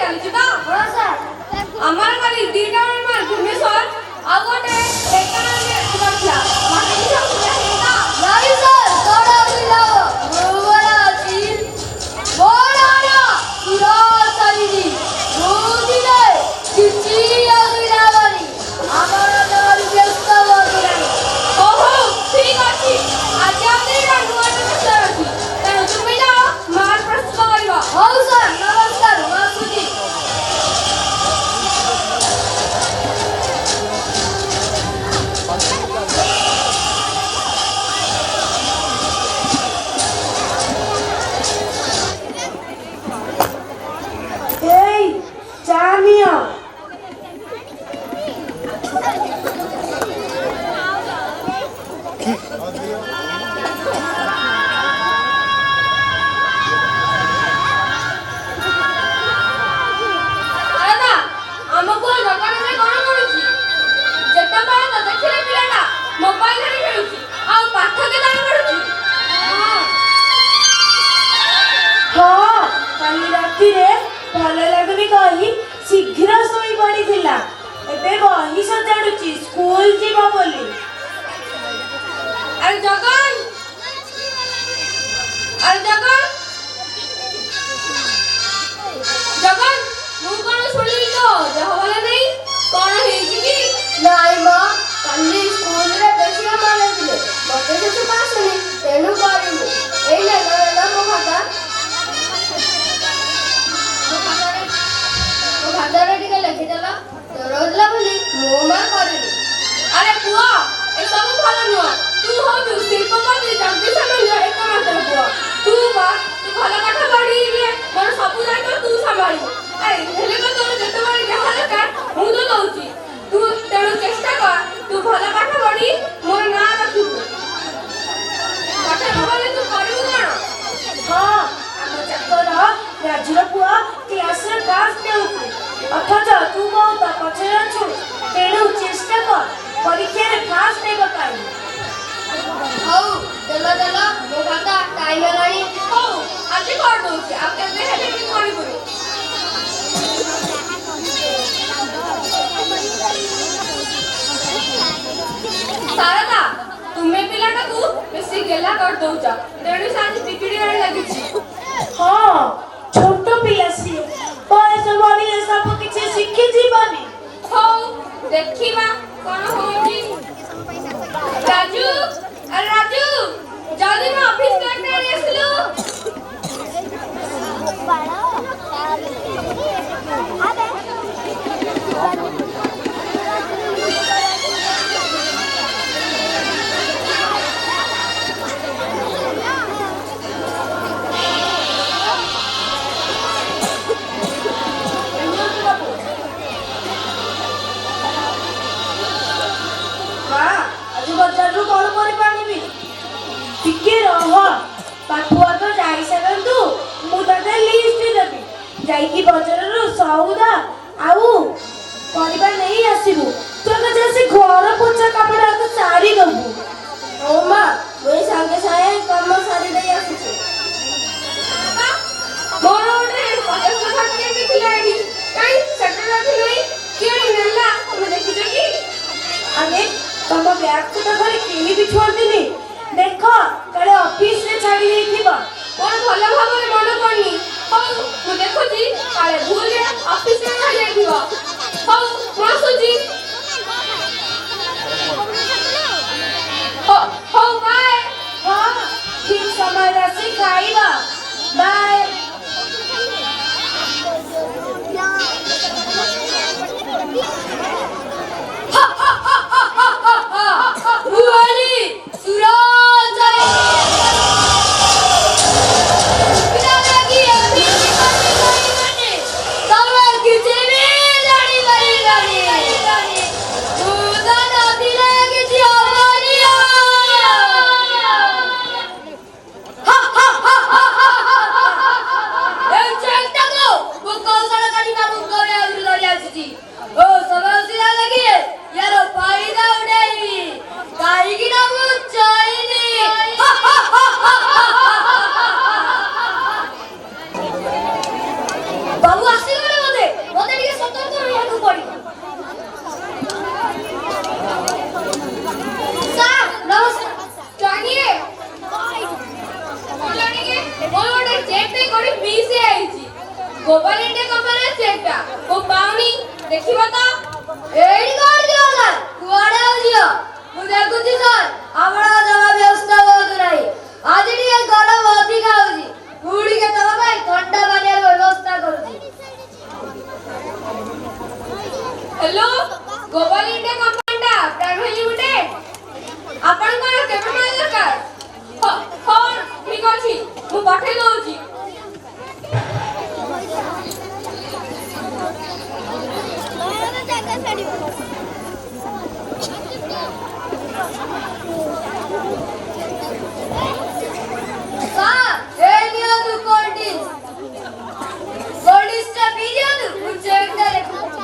ଚାଲିଛି ତ? ହଁ ସାର୍। ଆମର କାଲି ଦିଟା ବେଳେ ମାର ଭୁବନେଶ୍ୱର ଆଉ ଗୋଟେ ଢେଙ୍କାନାଳରେ ଥିଲା ମତେ କିଛି ଅସୁବିଧା ହେଇନି ତ? ନାଇଁ ସାର୍, କଣ ଅସୁବିଧା ହବ? ମୁଁ ବଡ଼ ଅଛି। ବଡ଼ ସୁରସାରିଣୀ ବୁଝିଲେ କିଛି ଅସୁବିଧା ହବନି। ଆମର ଜଣେ ବ୍ୟସ୍ତ ବସିଲାଣି। ଓହୋ ଠିକ ଅଛି। ଆଜି ଆମ ଦିଟା ନୂଆ ଟେଷ୍ଟ ଅଛି ତେଣୁ ତୁମେ ଯାଅ ମାର ପ୍ରସ୍ତୁତ କରିବ। ହଉ ସାର୍, ନମସ୍କାର, ମୁଁ ଆସୁଛି। এই চা নিও। ଆରେ ଆମକୁ ଦୋକାନରେ କଣ କରୁଛି? ଯେତେବେଳେ ତ ଦେଖିଲେ ପିଲାଟା ମୋବାଇଲ ଧରି ଖେଳୁଛି ଆଉ ପାଠ କେତେବେଳେ ପଢୁଛି? ହଁ, କାଲି ରାତିରେ ଭଲ ଲାଗୁନି କହି ଶୀଘ୍ର ଶୋଇ ପଡ଼ିଥିଲା। ଏବେ ବହି ସଜାଡୁଛି ସ୍କୁଲ ଯିବ ବୋଲି। ଆରେ ଜଗନ, ଆରେ ଜଗନ, ଜଗନ, ମୁଁ କଣ ଶୁଣିଲି ତ ଦେହ ଭଲ ନାହିଁ? କଣ ହେଇଛି କି? ନାଇଁ ମ, କାଲି ସ୍କୁଲରେ ବେଶୀ କାମ ଦେଇଥିଲେ। ମତେ ସେସବୁ ଆସୁନି, ତେଣୁ କରିନି। ଏଇ ନେ ମୋ ଖାତା। ମୋ ଖାତାରେ ଟିକେ ଲେଖିଦେଲ। ତୋର ହଉଥିଲା ବୋଲି ମୁଁ ମା କରିନି। ଆରେ ପୁଅ, ଏସବୁ ଭଲ ନୁହଁ। ତୁ ହଉଛୁ ଶିଳ୍ପପତି ଜଗଦୀଶ ମଲ୍ଲିକ ଏକମାତ୍ର ପୁଅ। ତୁ ଭଲ ପାଠ ପଢିଲେ ମୋର ସବୁ ଦାୟିତ୍ୱ ତୁ ସମ୍ଭାଳିବୁ। ଆରେ ହେଲେ ତ ତୋର ଯେତେବେଳେ ଯାହା ଦରକାର ମୁଁ ତ ଦଉଛି। ତୁ ତେଣୁ ଚେଷ୍ଟା କର ତୁ ଭଲ ପାଠ ପଢି ମୋର ନାଁ ରଖିବୁ। ପାଠ ନହେଲେ ତୁ କରିବୁ କଣ? ହଁ, ଆମ ଚାକର ରାଜୁର ପୁଅ କ୍ଲାସରେ କ୍ଲାସ୍ ନେଉଛି ଅଥଚ ତୁ ବହୁତ ପଛରେ ଅଛୁ। ତେଣୁ ଚେଷ୍ଟା କର ପରୀକ୍ଷାରେ ଫାଷ୍ଟ ହେବା ପାଇଁ। ହଉ ଦେଲ ମୋ ଖାତା, ଟାଇମ୍ ହେଲାଣି। ହଉ ଆଜି କରିଦଉଛି ଆଉ କେବେ ହେଲେ ବି କରିବୁନି। ଶାରଦା, ତୁମେ ପିଲାଟାକୁ ବେଶୀ ଗେଲା କରିଦଉଛ ତେଣୁ ସେ ଆଜି ବିଗିଡ଼ିବାରେ ଲାଗିଛି। ହଁ, ଛୋଟ ପିଲା ସିଏ, ବୟସ ବଢ଼ିଲେ ସବୁ କିଛି ଶିଖିଯିବନି। ହଉ ଦେଖିବା କଣ ହଉଛି। ରାଜୁ, ଆରେ ରାଜୁ, ଜଲ୍ଦି ମୋ ଅଫିସ ବ୍ୟାଗ୍ ନେଇ ଆସିଲୁ। ମା, ଆଜି ବଜାରରୁ କଣ ପରିବା ଆଣିବି? ଟିକେ ରହ, ପାଠୁଆ ତ ଯାଇସାରନ୍ତୁ, ମୁଁ ତତେ ଲିଷ୍ଟ ଦେବି। ଯାଇକି ବଜାରରୁ ସଉଦା ଆଉ ପରିବା ନେଇ ଆସିବୁ। ତୁ ଆଗ ସେ ଘର ପୋଛା କାମଟା ଆଗ ସାରିଦବୁ। ହଉ ମା, ମୁଁ ସାଙ୍ଗେ ସାଙ୍ଗେ କାମ ସାରି ଦେଇ ଆସୁଛି। ମୋର ଗୋଟେ 50 ଟଙ୍କା ଟିକେ ଥିଲା ଏଠି, କାଇଁ ସେଟା ରଖିଲୁନି? କିଏ ନେଲା ତମେ ଦେଖିଛ କି? ଆରେ ତମ ବ୍ୟାଗକୁ ତ ଘରେ କେହି ବି ଛୁଅନ୍ତିନି। ଦେଖ କାଳେ ଅଫିସରେ ଛାଡ଼ି ଦେଇଥିବ। ମୋର ଭଲ ଭାବରେ ମନେ ପଡୁନି। ହଉ ମୁଁ ଦେଖୁଛି କାଳେ ଭୁଲରେ ଅଫିସରେ ରହିଯାଇଥିବ। ହଉ ମୁଁ ଆସୁଛି। ହଉ ବାଏ। ହଁ, ଠିକ ସମୟରେ ଆସି ଖାଇବା। ବାଏ। ଗ୍ଲୋବାଲ ଇଣ୍ଡିଆ କମ୍ପାନୀର ଚେକଟା ମୁଁ ପାଉନି, ଦେଖିବ ତ? ଏଇଠି କଣ ଯିବ ସାର୍? କୁଆଡେ ଆଉ ଯିବ? ମୁଁ ଦେଖୁଛି ସାର୍, ଆମର ଜମା ବ୍ୟବସ୍ଥା ବହୁତ ନାହିଁ। ଆଜି ଟିକେ ଗରମ ଅଧିକା ହଉଛି। ପୁଣି କେତେବେଳେ ପାଇଁ ଥଣ୍ଡା ପାନୀୟର ବ୍ୟବସ୍ଥା କରୁଛି। ହ୍ୟାଲୋ, ଗ୍ଲୋବାଲ ଇଣ୍ଡିଆ କମ୍ପାନୀଟା ପ୍ରାଇଭେଟ ଲିମିଟେଡ। ଆପଣଙ୍କର କେବେ ମାଲ ଦରକାର? ହଁ ଠିକ ଅଛି, ମୁଁ ପଠେଇ ଦଉଛି। ସାର୍, ଏଇ ନିଅନ୍ତୁ କୋଲ୍ଡ ଡ୍ରିଙ୍କସ୍। କୋଲ୍ଡ ଡ୍ରିଙ୍କସଟା ପିଇ ଦିଅନ୍ତୁ, ମୁଁ ଚେକଟା ଲେଖୁଛି।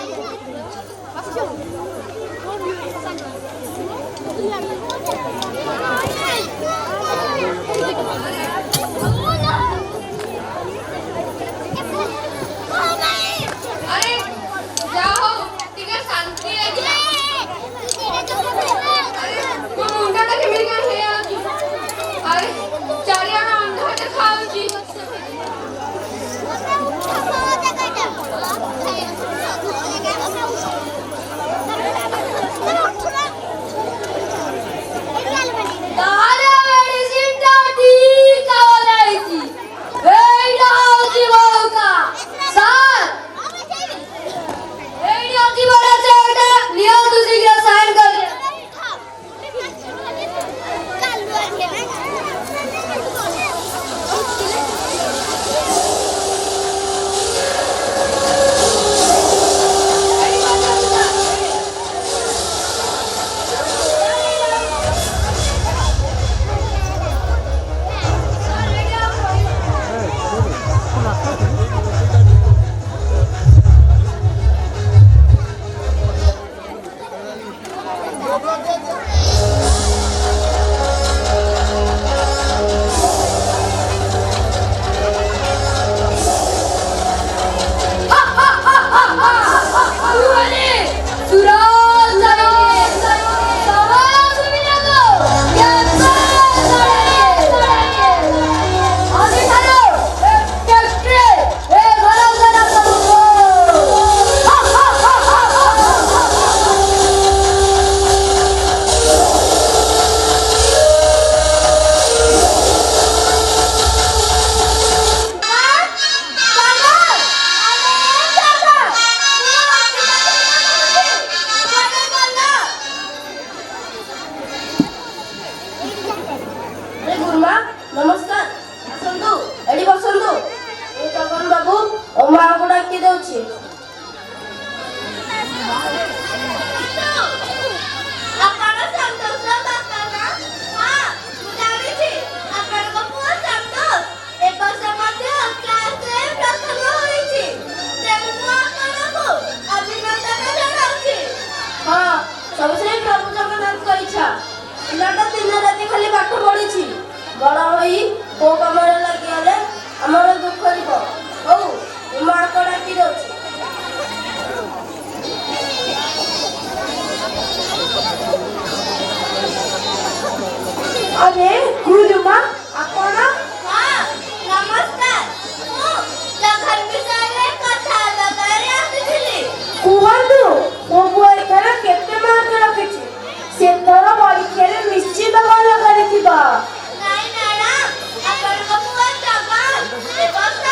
ଆରେ ଯାହା ହଉ ଟିକେ ଶାନ୍ତି ଲାଗିଲା। ମୋ ମୁଣ୍ଡଟା କେମିତି କଣ ହେଇଯାଉଛି। ଆରେ ଚାରିଆଡେ ଅନ୍ଧାର ଦେଖାଯାଉଛି। ତାହେଲେ ମେଡିସିନଟା ଠିକ୍ କାମ ଦେଇଛି। ଏଇଟା ହଉଛି ମଉକା। ସାର୍, ଏଇଠି ଅଛି ବଡ଼ ଚେକଟା, ନିଅନ୍ତୁ ଶୀଘ୍ର ସାଇନ୍ କରିବେ। ନମସ୍କାର, ଆସନ୍ତୁ, ଏଠି ବସନ୍ତୁ। ମୁଁ ଜଗନ ବାବୁ ଓ ମାଆଙ୍କୁ ଡାକି ଦେଉଛି। ଆପଣ ସନ୍ତୋଷ ବାପା ନା? ହଁ, ମୁଁ ଜାଣିଛି। ଆପଣଙ୍କ ପୁଅ ସନ୍ତୋଷ ଏ ବର୍ଷ ମଧ୍ୟ କ୍ଲାସରେ ପ୍ରଥମ ହୋଇଛି। ତେଣୁ ମୁଁ ଆପଣଙ୍କୁ ଅଭିନନ୍ଦନ ଜଣାଉଛି। ହଁ, ସବୁ ସେଇ ପ୍ରଭୁ ଜଗନ୍ନାଥଙ୍କ ଇଚ୍ଛା। ପିଲାଟା ଦିନ ରାତି ଖାଲି ପାଠ ପଢିଛି। ବଡ଼ ହୋଇ କୋଉ କାମରେ ଲାଗିଗଲେ ଆମର ଦୁଃଖ ଯିବ। ହଉ, ମୁଁ ମାଆଙ୍କୁ ଡାକି ଦେଉଛି। ଆରେ ଗୁରୁମା, ଆପଣ? ହଁ, ନମସ୍କାର। ମୁଁ ଜଗନ ବିଷୟରେ କଥା ହେବା ପାଇଁ ଆସିଥିଲି। କୁହନ୍ତୁ, ମୋ ପୁଅ ଏଥର କେତେ ମାର୍କ ରଖିଛି? ସେଥର ପରୀକ୍ଷାରେ ନିଶ୍ଚିତ ଭଲ କରିଥିବ। ନାଇଁ ମ୍ୟାଡାମ, ଆପଣଙ୍କ ପୁଅ ଜଗନ ଏ ବର୍ଷ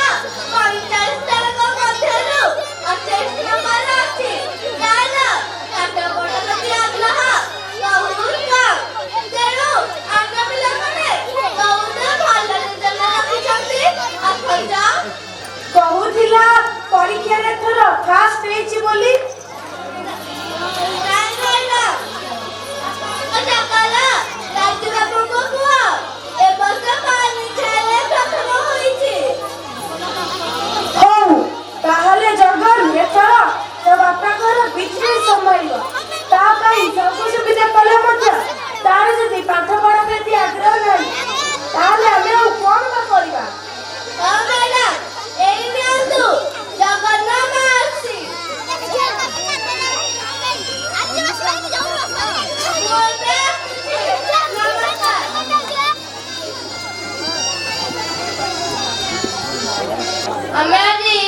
45 ଜଣଙ୍କ ମଧ୍ୟରୁ 28 ନମ୍ବର ଅଛି। ତାର ପାଠ ପଢା ପ୍ରତି ଆଗ୍ରହ ବହୁତ କମ୍। ତେଣୁ ଅନ୍ୟ ପିଲାମାନେ ବହୁତ ଭଲ ରେଜଲ୍ଟ ରଖିଛନ୍ତି। ଅଥଚ କହୁଥିଲା ପରୀକ୍ଷାରେ ଏଥର ଫାଷ୍ଟ ହେଇଛି ବୋଲି। ନାଇଁ ମ୍ୟାଡାମ, ଜଗନ ରାଜୁ ବାବୁଙ୍କ ପୁଅ ଏ ବର୍ଷ ପରୀକ୍ଷାରେ ପ୍ରଥମ ହୋଇଛି। ହଉ, ତାହେଲେ ଜଗନ ଏଥର ତୋ ବାପାଙ୍କର ବିଜନେସ୍ ସମ୍ଭାଳିବ। ତା ପାଇଁ ସବୁ ସୁବିଧା କଲେ ମଧ୍ୟ ତାର ଯଦି ପାଠ ପଢା ପ୍ରତି ଆଗ୍ରହ ନାହିଁ, ତାହେଲେ ଆମେ ଆଉ କଣ ବା କରିବା? ହଁ ମ୍ୟାଡାମ, ଏଇ ନିଅନ୍ତୁ ଜଗନ ମାର୍କସି। ଆମେ ଆଜି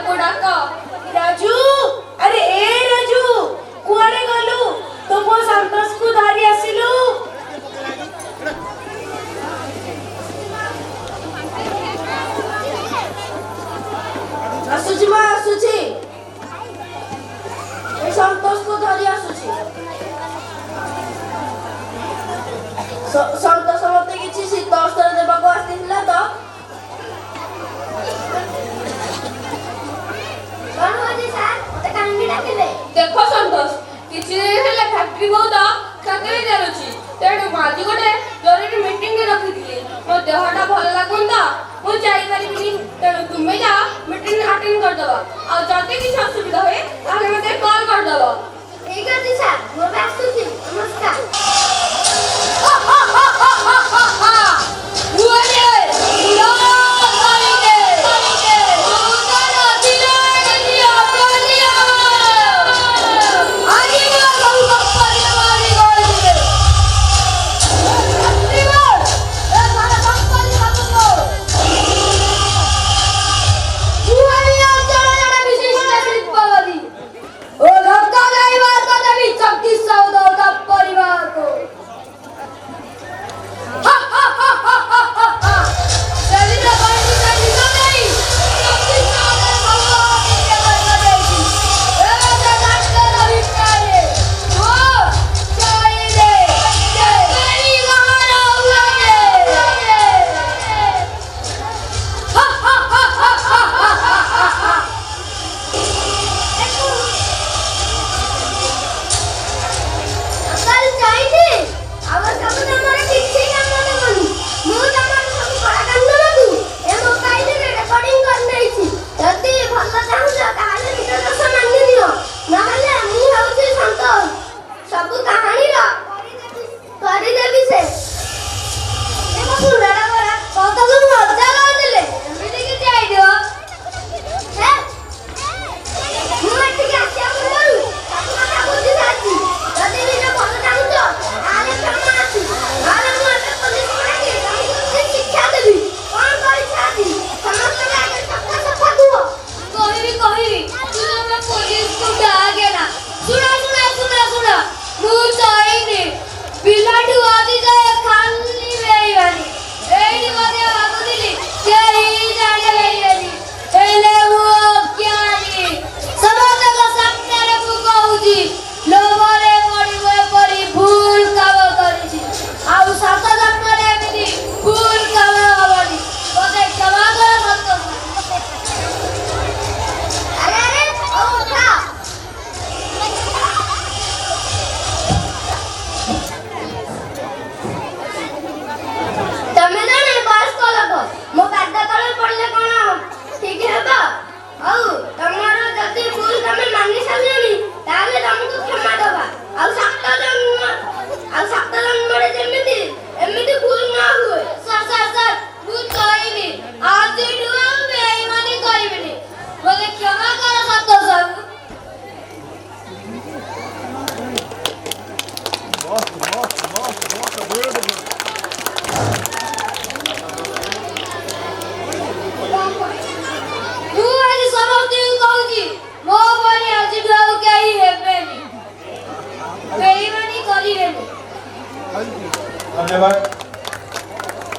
ତାକୁ ଡାକ। ରାଜୁ, ଆରେ ଏ ରାଜୁ, କୁଆଡେ ଗଲୁ? ତୋ ପୁଅ ସନ୍ତୋଷକୁ ଧରି ଆସିଲୁ। ଆସୁଛି ମା, ଆସୁଛି। ଏ ସନ୍ତୋଷକୁ ଧରି ଆସୁଛି। ସନ୍ତୋଷ ମତେ କିଛି ଶୀତ ଅସ୍ତ୍ର ଦେବାକୁ ଆସିଥିଲା ତ। କଣ ହଉଛି ସାର୍? ମତେ କାହିଁକି ଡାକିଲେ? ଦେଖ ସନ୍ତୋଷ, କିଛି ଦିନ ହେଲେ ଫ୍ୟାକ୍ଟ୍ରି ବହୁତ କ୍ଷତି ଚାଲୁଛି। ତେଣୁ ମୁଁ ଆଜି ଗୋଟେ ଜରୁରୀ ମିଟିଂ ରଖିଥିଲି। ମୋ ଦେହଟା ଭଲ ଲାଗୁନି ତ ମୁଁ ଯାଇପାରିବିନି। ତେଣୁ ତୁମେ ଯାଅ ମିଟିଂ ଆଟେଣ୍ଡ କରିଦେବ। ଆଉ ଯଦି କିଛି ଅସୁବିଧା ହୁଏ ତାହେଲେ ମୋତେ କଲ୍ କରିଦେବ। ଠିକ ଅଛି ସାର୍, ମୁଁ ଏବେ ଆସୁଛି। ନମସ୍କାର। धन्यवाद।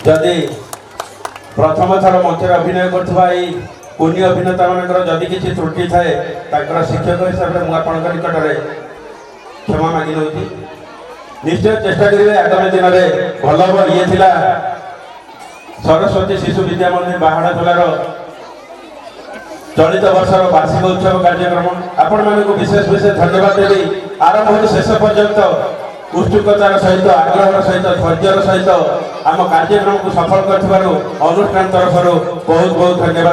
जदि प्रथम थर मंच अभिनय करथबा कुनी अभिनेता मानकर जदि किसी त्रुटि थाए ताकर शिक्षक हिसाब से मुझे आपण निकट में क्षमा मांगी नौची। निश्चय चेष्टा करेंगे आगामी दिन में भल ये थिला सरस्वती शिशु विद्या मंदिर बाहाड़ा खोलार चलित वर्षर वार्षिक उत्सव कार्यक्रम आपण मानक विशेष विशेष धन्यवाद देवी। आरंभ शेष पर्यंत उत्सुकतार सहित आग्रह सहित धैर्यर सहित आम कार्यक्रम को सफल कर अनुष्ठान तरफ बहुत बहुत धन्यवाद।